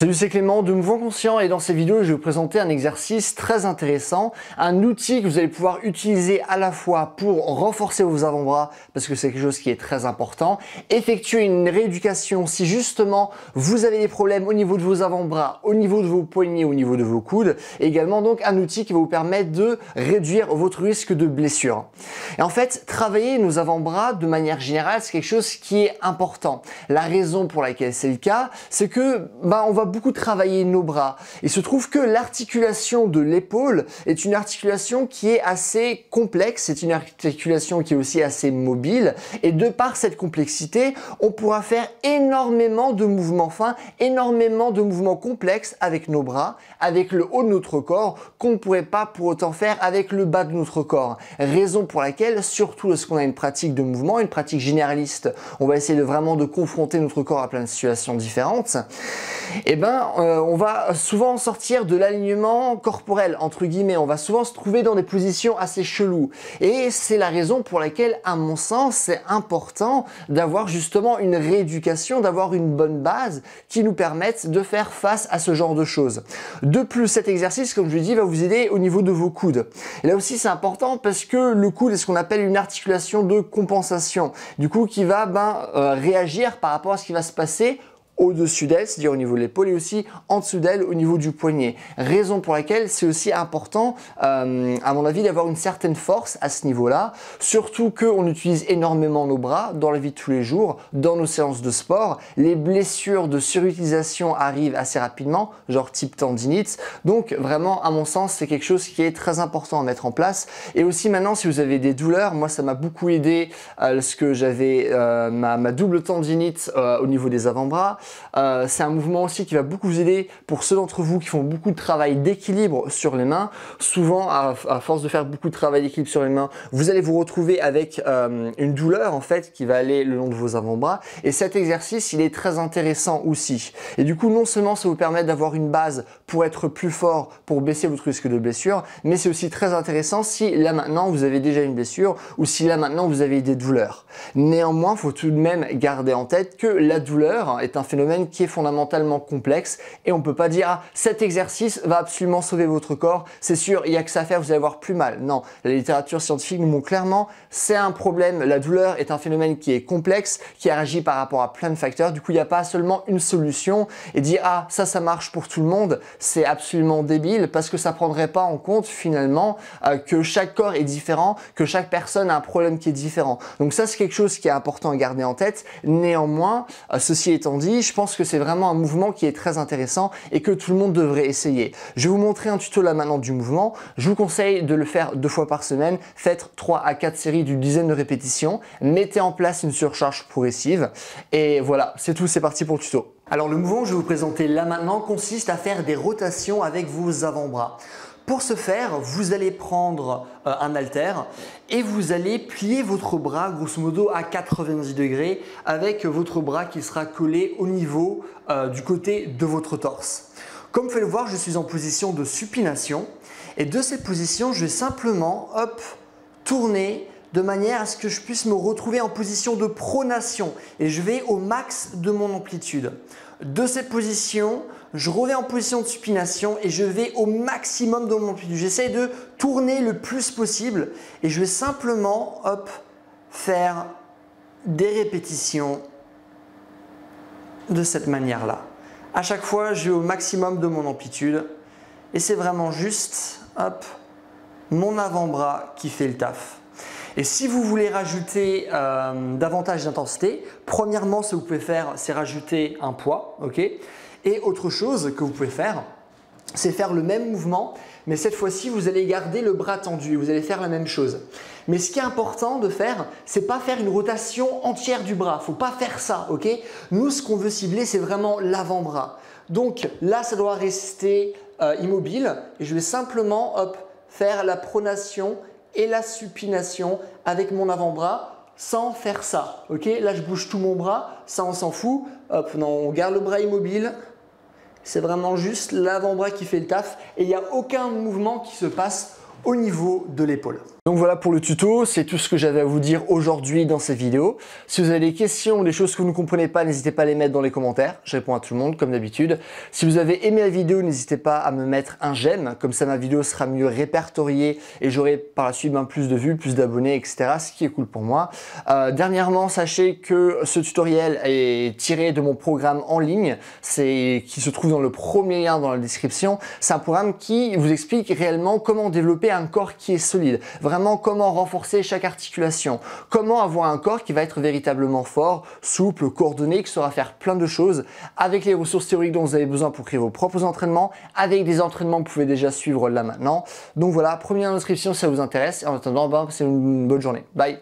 Salut, c'est Clément de Mouvement Conscient et dans cette vidéo, je vais vous présenter un exercice très intéressant, un outil que vous allez pouvoir utiliser à la fois pour renforcer vos avant-bras parce que c'est quelque chose qui est très important, effectuer une rééducation si justement vous avez des problèmes au niveau de vos avant-bras, au niveau de vos poignets, au niveau de vos coudes, et également donc un outil qui va vous permettre de réduire votre risque de blessure. Et en fait, travailler nos avant-bras de manière générale, c'est quelque chose qui est important. La raison pour laquelle c'est le cas, c'est que on va beaucoup travailler nos bras. Il se trouve que l'articulation de l'épaule est une articulation qui est assez complexe, c'est une articulation qui est aussi assez mobile et de par cette complexité, on pourra faire énormément de mouvements fins, énormément de mouvements complexes avec nos bras, avec le haut de notre corps qu'on ne pourrait pas pour autant faire avec le bas de notre corps. Raison pour laquelle, surtout lorsqu'on a une pratique de mouvement, une pratique généraliste, on va essayer de vraiment de confronter notre corps à plein de situations différentes, on va souvent sortir de l'alignement corporel, entre guillemets. On va souvent se trouver dans des positions assez cheloues. Et c'est la raison pour laquelle, à mon sens, c'est important d'avoir justement une rééducation, d'avoir une bonne base qui nous permette de faire face à ce genre de choses. De plus, cet exercice, comme je l'ai dit, va vous aider au niveau de vos coudes. Et là aussi, c'est important parce que le coude est ce qu'on appelle une articulation de compensation. Du coup, qui va réagir par rapport à ce qui va se passer au-dessus d'elle, c'est-à-dire au niveau de l'épaule, et aussi en dessous d'elle au niveau du poignet. Raison pour laquelle c'est aussi important, à mon avis, d'avoir une certaine force à ce niveau-là, surtout qu'on utilise énormément nos bras dans la vie de tous les jours, dans nos séances de sport. Les blessures de surutilisation arrivent assez rapidement, genre type tendinite. Donc vraiment, à mon sens, c'est quelque chose qui est très important à mettre en place. Et aussi maintenant, si vous avez des douleurs, moi ça m'a beaucoup aidé lorsque j'avais ma double tendinite au niveau des avant-bras. C'est un mouvement aussi qui va beaucoup vous aider pour ceux d'entre vous qui font beaucoup de travail d'équilibre sur les mains. Souvent, à force de faire beaucoup de travail d'équilibre sur les mains, vous allez vous retrouver avec une douleur en fait qui va aller le long de vos avant-bras. Et cet exercice, il est très intéressant aussi. Et du coup, non seulement ça vous permet d'avoir une base pour être plus fort, pour baisser votre risque de blessure, mais c'est aussi très intéressant si là maintenant vous avez déjà une blessure ou si là maintenant vous avez des douleurs. Néanmoins, il faut tout de même garder en tête que la douleur est un phénomène qui est fondamentalement complexe et on ne peut pas dire ah, cet exercice va absolument sauver votre corps, c'est sûr, il n'y a que ça à faire, vous allez avoir plus mal. Non, la littérature scientifique nous montre clairement, c'est un problème, la douleur est un phénomène qui est complexe, qui réagit par rapport à plein de facteurs, du coup il n'y a pas seulement une solution et dire ah ça marche pour tout le monde, c'est absolument débile parce que ça ne prendrait pas en compte finalement que chaque corps est différent, que chaque personne a un problème qui est différent. Donc ça c'est quelque chose qui est important à garder en tête. Néanmoins, ceci étant dit, je pense que c'est vraiment un mouvement qui est très intéressant et que tout le monde devrait essayer. Je vais vous montrer un tuto là maintenant du mouvement. Je vous conseille de le faire 2 fois par semaine. Faites 3 à 4 séries d'une dizaine de répétitions. Mettez en place une surcharge progressive. Et voilà, c'est tout, c'est parti pour le tuto. Alors le mouvement que je vais vous présenter là maintenant consiste à faire des rotations avec vos avant-bras. Pour ce faire, vous allez prendre un haltère et vous allez plier votre bras grosso modo à 90 degrés avec votre bras qui sera collé au niveau du côté de votre torse. Comme vous pouvez le voir, je suis en position de supination et de cette position, je vais simplement tourner de manière à ce que je puisse me retrouver en position de pronation et je vais au max de mon amplitude. De cette position, je reviens en position de supination et je vais au maximum de mon amplitude. J'essaie de tourner le plus possible et je vais simplement faire des répétitions de cette manière-là. À chaque fois, je vais au maximum de mon amplitude et c'est vraiment juste mon avant-bras qui fait le taf. Et si vous voulez rajouter davantage d'intensité, premièrement, ce que vous pouvez faire, c'est rajouter un poids, ok? Et autre chose que vous pouvez faire, c'est faire le même mouvement, mais cette fois-ci, vous allez garder le bras tendu et vous allez faire la même chose. Mais ce qui est important de faire, c'est pas faire une rotation entière du bras. Faut pas faire ça, ok? Nous, ce qu'on veut cibler, c'est vraiment l'avant-bras. Donc là, ça doit rester immobile et je vais simplement faire la pronation et la supination avec mon avant-bras sans faire ça. Ok, là je bouge tout mon bras, ça on s'en fout. Non, on garde le bras immobile. C'est vraiment juste l'avant-bras qui fait le taf et il n'y a aucun mouvement qui se passe au niveau de l'épaule. Donc voilà pour le tuto, c'est tout ce que j'avais à vous dire aujourd'hui dans cette vidéo. Si vous avez des questions ou des choses que vous ne comprenez pas, n'hésitez pas à les mettre dans les commentaires. Je réponds à tout le monde comme d'habitude. Si vous avez aimé la vidéo, n'hésitez pas à me mettre un j'aime. Comme ça ma vidéo sera mieux répertoriée et j'aurai par la suite plus de vues, plus d'abonnés, etc. Ce qui est cool pour moi. Dernièrement, sachez que ce tutoriel est tiré de mon programme en ligne, qui se trouve dans le premier lien dans la description. C'est un programme qui vous explique réellement comment développer un corps qui est solide. Vraiment comment renforcer chaque articulation, comment avoir un corps qui va être véritablement fort, souple, coordonné, qui saura faire plein de choses avec les ressources théoriques dont vous avez besoin pour créer vos propres entraînements, avec des entraînements que vous pouvez déjà suivre là maintenant. Donc voilà, premier lien dans la description si ça vous intéresse. Et en attendant, passez une bonne journée. Bye!